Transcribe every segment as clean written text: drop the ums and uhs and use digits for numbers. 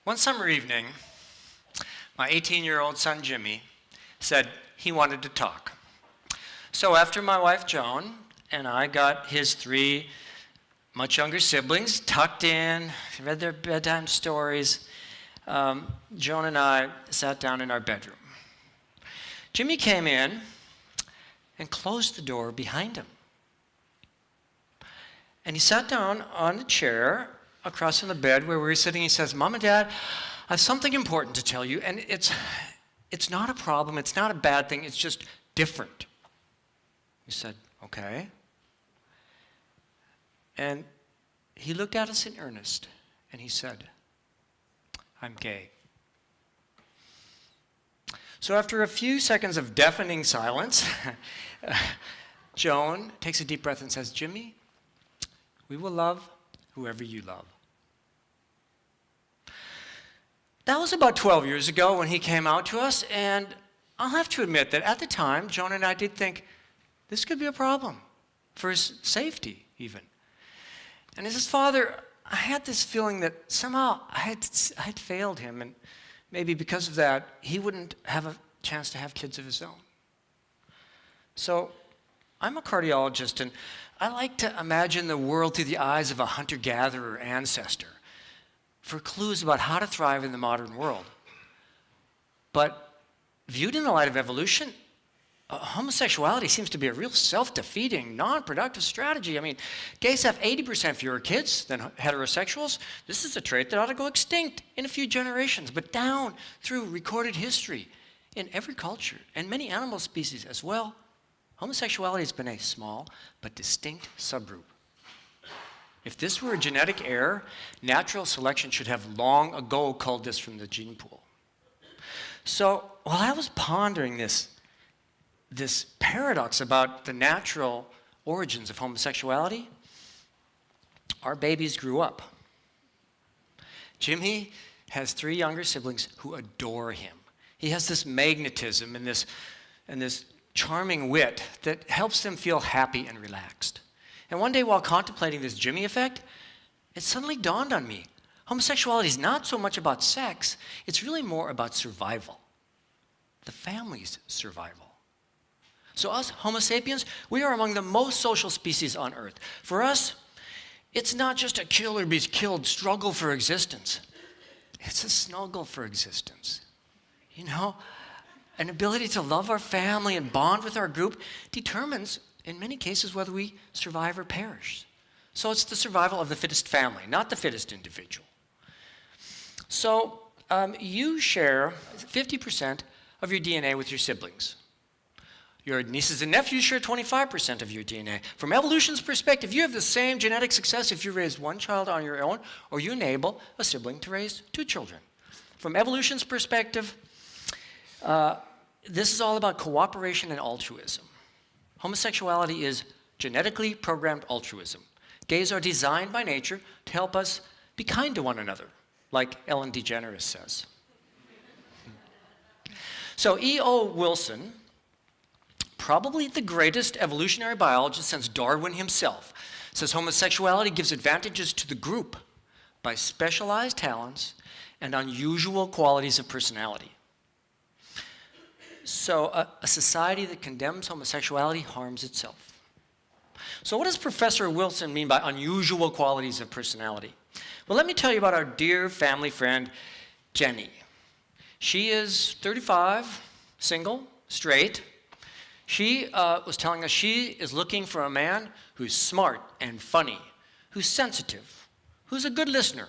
One summer evening, my 18-year-old son Jimmy said he wanted to talk. So after my wife Joan and I got his three much younger siblings tucked in, read their bedtime stories, Joan and I sat down in our bedroom. Jimmy came in and closed the door behind him. And he sat down on the chair across from the bed where we were sitting. He says, "Mom and Dad, I have something important to tell you, and it's not a problem, it's not a bad thing, it's just different." We said, "Okay." And he looked at us in earnest, and he said, "I'm gay." So after a few seconds of deafening silence, Joan takes a deep breath and says, "Jimmy, we will love whoever you love." That was about 12 years ago when he came out to us, and I'll have to admit that at the time, Joan and I did think this could be a problem for his safety, even. And as his father, I had this feeling that somehow I had failed him, and maybe because of that, he wouldn't have a chance to have kids of his own. So I'm a cardiologist, and I like to imagine the world through the eyes of a hunter-gatherer ancestor for clues about how to thrive in the modern world. But viewed in the light of evolution, homosexuality seems to be a real self-defeating, non-productive strategy. I mean, gays have 80% fewer kids than heterosexuals. This is a trait that ought to go extinct in a few generations, but down through recorded history in every culture and many animal species as well, homosexuality has been a small but distinct subgroup. If this were a genetic error, natural selection should have long ago culled this from the gene pool. So while I was pondering this paradox about the natural origins of homosexuality, our babies grew up. Jimmy has three younger siblings who adore him. He has this magnetism and this charming wit that helps them feel happy and relaxed. And one day while contemplating this Jimmy effect, it suddenly dawned on me, homosexuality is not so much about sex, it's really more about survival, the family's survival. So us, Homo sapiens, we are among the most social species on Earth. For us, it's not just a kill or be killed struggle for existence. It's a snuggle for existence. You know, an ability to love our family and bond with our group determines, in many cases, whether we survive or perish. So it's the survival of the fittest family, not the fittest individual. So you share 50% of your DNA with your siblings. Your nieces and nephews share 25% of your DNA. From evolution's perspective, you have the same genetic success if you raise one child on your own or you enable a sibling to raise two children. From evolution's perspective, this is all about cooperation and altruism. Homosexuality is genetically programmed altruism. Gays are designed by nature to help us be kind to one another, like Ellen DeGeneres says. So E.O. Wilson, probably the greatest evolutionary biologist since Darwin himself, says homosexuality gives advantages to the group by specialized talents and unusual qualities of personality. So a society that condemns homosexuality harms itself. So what does Professor Wilson mean by unusual qualities of personality? Well, let me tell you about our dear family friend, Jenny. She is 35, single, straight. She was telling us she is looking for a man who's smart and funny, who's sensitive, who's a good listener.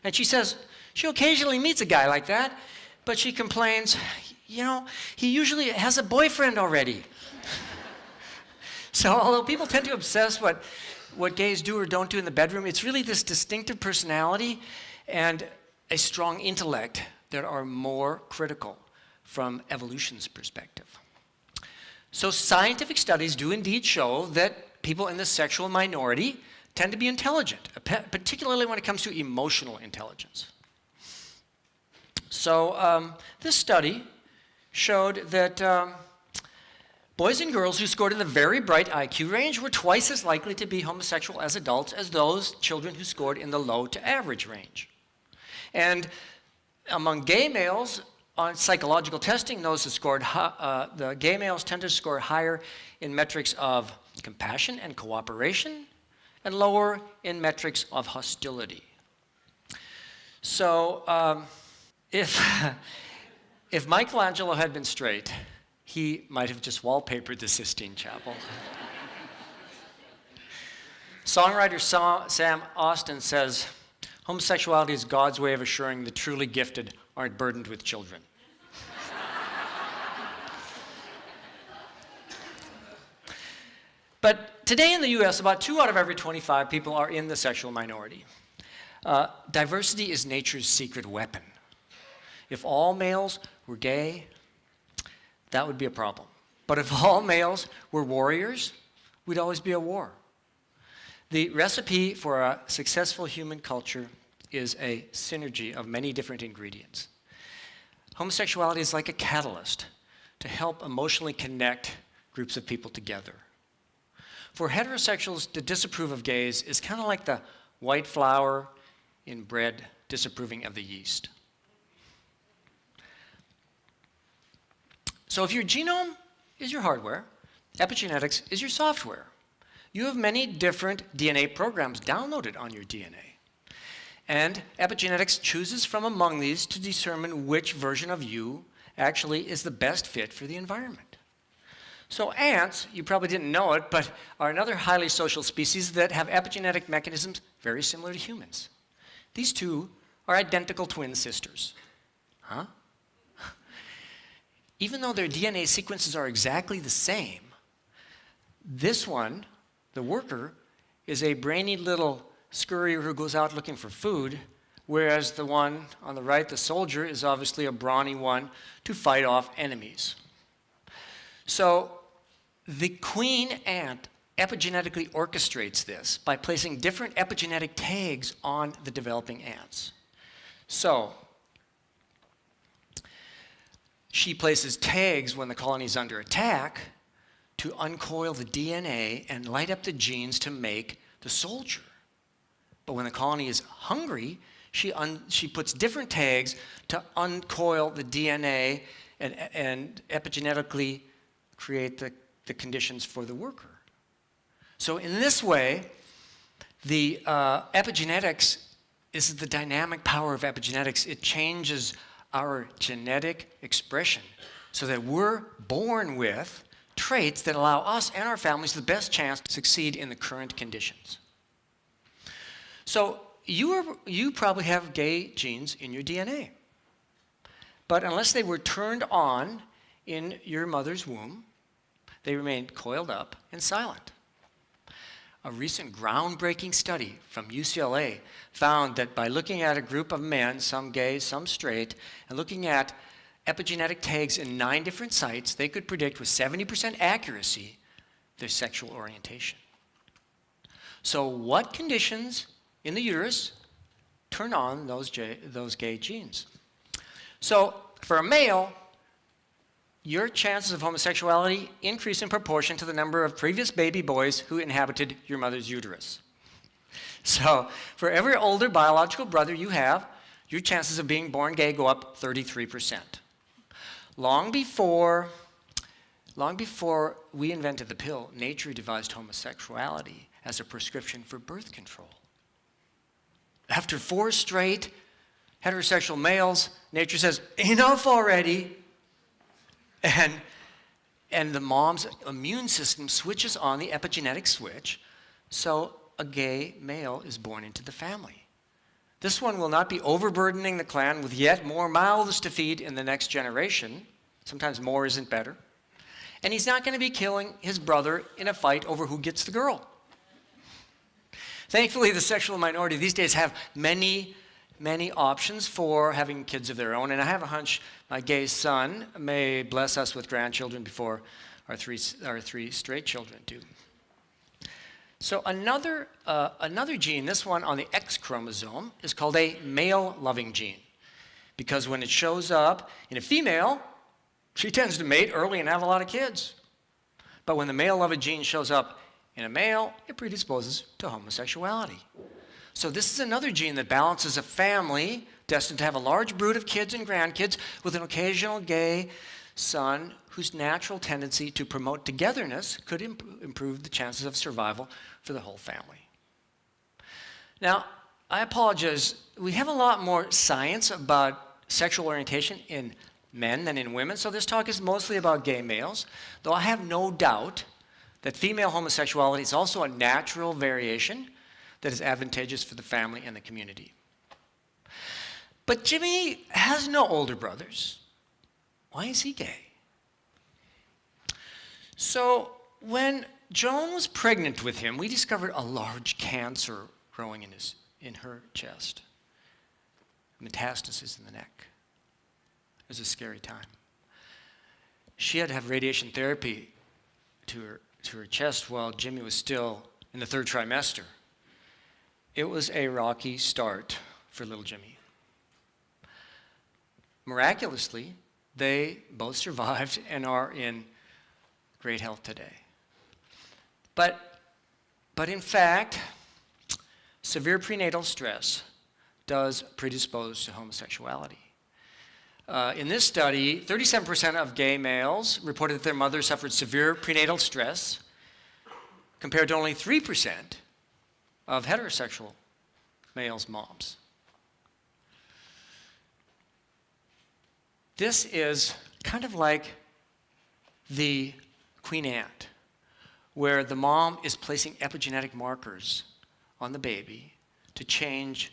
And she says she occasionally meets a guy like that, but she complains, you know, he usually has a boyfriend already. So although people tend to obsess what gays do or don't do in the bedroom, it's really this distinctive personality and a strong intellect that are more critical from evolution's perspective. So scientific studies do indeed show that people in the sexual minority tend to be intelligent, particularly when it comes to emotional intelligence. So this study showed that boys and girls who scored in the very bright IQ range were twice as likely to be homosexual as adults as those children who scored in the low to average range. And Among gay males, on psychological testing, those that scored the gay males tend to score higher in metrics of compassion and cooperation, and lower in metrics of hostility. So if Michelangelo had been straight, he might have just wallpapered the Sistine Chapel. Songwriter Sam Austin says, homosexuality is God's way of assuring the truly gifted aren't burdened with children. But today in the US, about 2 out of every 25 people are in the sexual minority. Diversity is nature's secret weapon. If all males were gay, that would be a problem. But if all males were warriors, we'd always be at war. The recipe for a successful human culture is a synergy of many different ingredients. Homosexuality is like a catalyst to help emotionally connect groups of people together. For heterosexuals to disapprove of gays is kind of like the white flour in bread disapproving of the yeast. So if your genome is your hardware, epigenetics is your software. You have many different DNA programs downloaded on your DNA. And epigenetics chooses from among these to determine which version of you actually is the best fit for the environment. So ants, you probably didn't know it, but are another highly social species that have epigenetic mechanisms very similar to humans. These two are identical twin sisters. Huh? Even though their DNA sequences are exactly the same, this one, the worker, is a brainy little scurrier who goes out looking for food, whereas the one on the right, the soldier, is obviously a brawny one to fight off enemies. So the queen ant epigenetically orchestrates this by placing different epigenetic tags on the developing ants. So she places tags when the colony is under attack to uncoil the DNA and light up the genes to make the soldier. But when the colony is hungry, she puts different tags to uncoil the DNA and epigenetically create the conditions for the worker. So in this way, the epigenetics is the dynamic power of epigenetics. It changes our genetic expression so that we're born with traits that allow us and our families the best chance to succeed in the current conditions. So you probably have gay genes in your DNA. But unless they were turned on in your mother's womb, they remained coiled up and silent. A recent groundbreaking study from UCLA found that by looking at a group of men, some gay, some straight, and looking at epigenetic tags in 9 different sites, they could predict with 70% accuracy their sexual orientation. So what conditions in the uterus turn on those gay genes? So for a male, your chances of homosexuality increase in proportion to the number of previous baby boys who inhabited your mother's uterus. So for every older biological brother you have, your chances of being born gay go up 33%. Long before we invented the pill, nature devised homosexuality as a prescription for birth control. After 4 straight heterosexual males, nature says, enough already. And the mom's immune system switches on the epigenetic switch, so a gay male is born into the family. This one will not be overburdening the clan with yet more mouths to feed in the next generation. Sometimes more isn't better. And he's not going to be killing his brother in a fight over who gets the girl. Thankfully, the sexual minority these days have many options for having kids of their own. And I have a hunch my gay son may bless us with grandchildren before our three straight children do. So another gene, this one on the X chromosome, is called a male-loving gene. Because when it shows up in a female, she tends to mate early and have a lot of kids. But when the male-loving gene shows up in a male, it predisposes to homosexuality. So this is another gene that balances a family destined to have a large brood of kids and grandkids with an occasional gay son whose natural tendency to promote togetherness could improve the chances of survival for the whole family. Now, I apologize. We have a lot more science about sexual orientation in men than in women, so this talk is mostly about gay males, though I have no doubt that female homosexuality is also a natural variation that is advantageous for the family and the community. But Jimmy has no older brothers. Why is he gay? So when Joan was pregnant with him, we discovered a large cancer growing in her chest. Metastasis in the neck. It was a scary time. She had to have radiation therapy to her chest while Jimmy was still in the 3rd trimester. It was a rocky start for little Jimmy. Miraculously, they both survived and are in great health today. But in fact, severe prenatal stress does predispose to homosexuality. In this study, 37% of gay males reported that their mother suffered severe prenatal stress, compared to only 3% of heterosexual males' moms. This is kind of like the Queen Ant, where the mom is placing epigenetic markers on the baby to change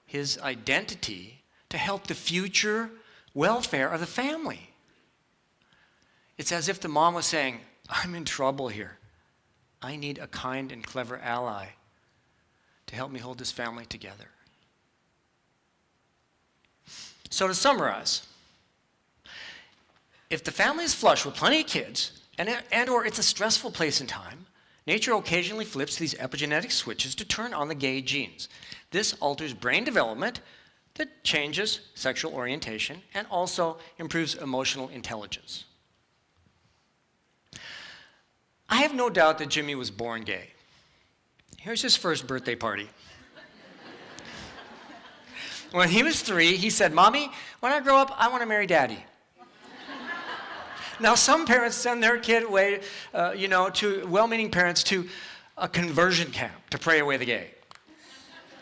his identity to help the future welfare of the family. It's as if the mom was saying, I'm in trouble here. I need a kind and clever ally to help me hold this family together. So to summarize, if the family is flush with plenty of kids, and or it's a stressful place and time, nature occasionally flips these epigenetic switches to turn on the gay genes. This alters brain development that changes sexual orientation and also improves emotional intelligence. I have no doubt that Jimmy was born gay. Here's his first birthday party. When he was 3, he said, Mommy, when I grow up, I want to marry Daddy. Now, some parents send their kid away, to well-meaning parents to a conversion camp to pray away the gay.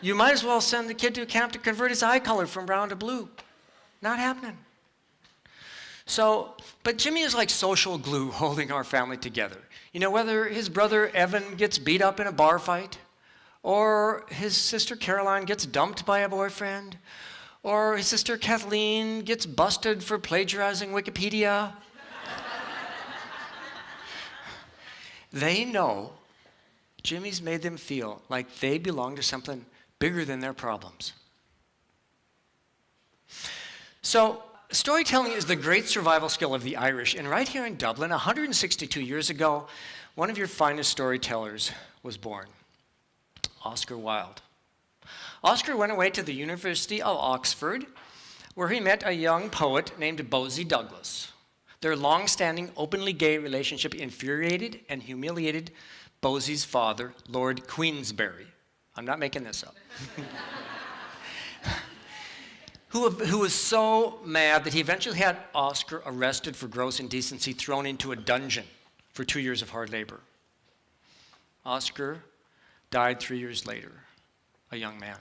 You might as well send the kid to a camp to convert his eye color from brown to blue. Not happening. But Jimmy is like social glue holding our family together. Whether his brother Evan gets beat up in a bar fight, or his sister Caroline gets dumped by a boyfriend, or his sister Kathleen gets busted for plagiarizing Wikipedia. They know Jimmy's made them feel like they belong to something bigger than their problems. So, storytelling is the great survival skill of the Irish, and right here in Dublin, 162 years ago, one of your finest storytellers was born, Oscar Wilde. Oscar went away to the University of Oxford, where he met a young poet named Bosie Douglas. Their long-standing, openly gay relationship infuriated and humiliated Bosie's father, Lord Queensberry. I'm not making this up. who was so mad that he eventually had Oscar arrested for gross indecency, thrown into a dungeon for 2 years of hard labor. Oscar died 3 years later, a young man.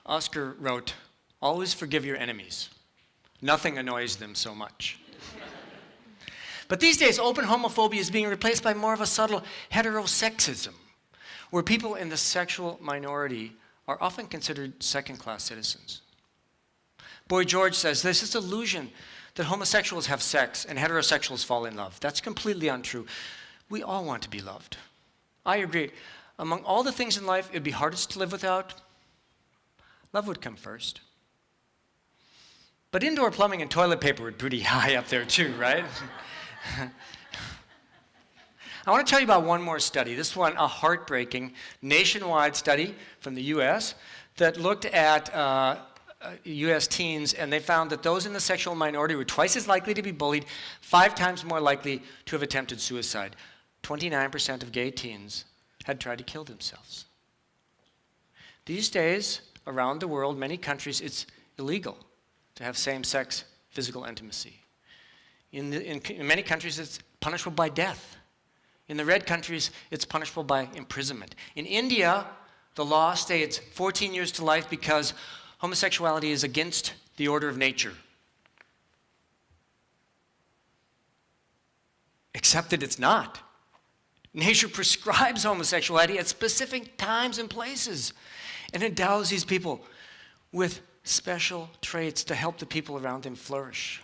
Oscar wrote, "Always forgive your enemies. Nothing annoys them so much." But these days, open homophobia is being replaced by more of a subtle heterosexism, where people in the sexual minority are often considered second-class citizens. Boy George says there's this illusion that homosexuals have sex and heterosexuals fall in love. That's completely untrue. We all want to be loved. I agree. Among all the things in life it'd be hardest to live without, love would come first. But indoor plumbing and toilet paper are pretty high up there too, right? I want to tell you about one more study. This one, a heartbreaking nationwide study from the US that looked at US teens, and they found that those in the sexual minority were twice as likely to be bullied, 5 times more likely to have attempted suicide. 29% of gay teens had tried to kill themselves. These days, around the world, many countries, it's illegal to have same-sex physical intimacy. In many countries, it's punishable by death. In the red countries, it's punishable by imprisonment. In India, the law states 14 years to life because homosexuality is against the order of nature. Except that it's not. Nature prescribes homosexuality at specific times and places and endows these people with special traits to help the people around them flourish.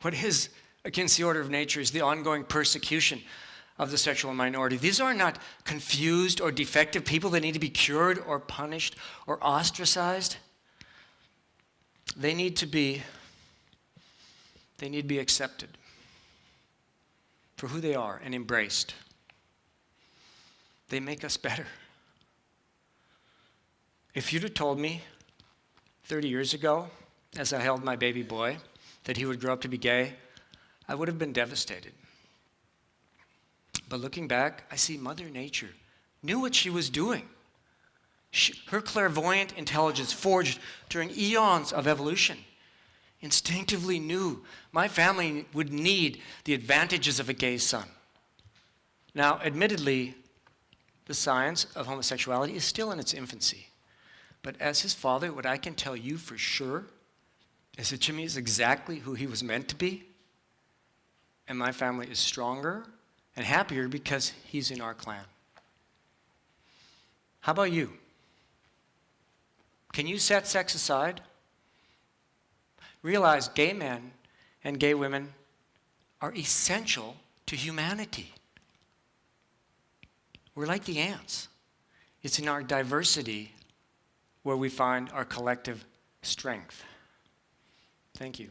What is against the order of nature is the ongoing persecution of the sexual minority. These are not confused or defective people that need to be cured or punished or ostracized. They need to be accepted for who they are and embraced. They make us better. If you'd have told me 30 years ago, as I held my baby boy, that he would grow up to be gay, I would have been devastated. But looking back, I see Mother Nature knew what she was doing. Her clairvoyant intelligence, forged during eons of evolution, instinctively knew my family would need the advantages of a gay son. Now, admittedly, the science of homosexuality is still in its infancy. But as his father, what I can tell you for sure is that Jimmy is exactly who he was meant to be. And my family is stronger and happier because he's in our clan. How about you? Can you set sex aside? Realize gay men and gay women are essential to humanity. We're like the ants. It's in our diversity where we find our collective strength. Thank you.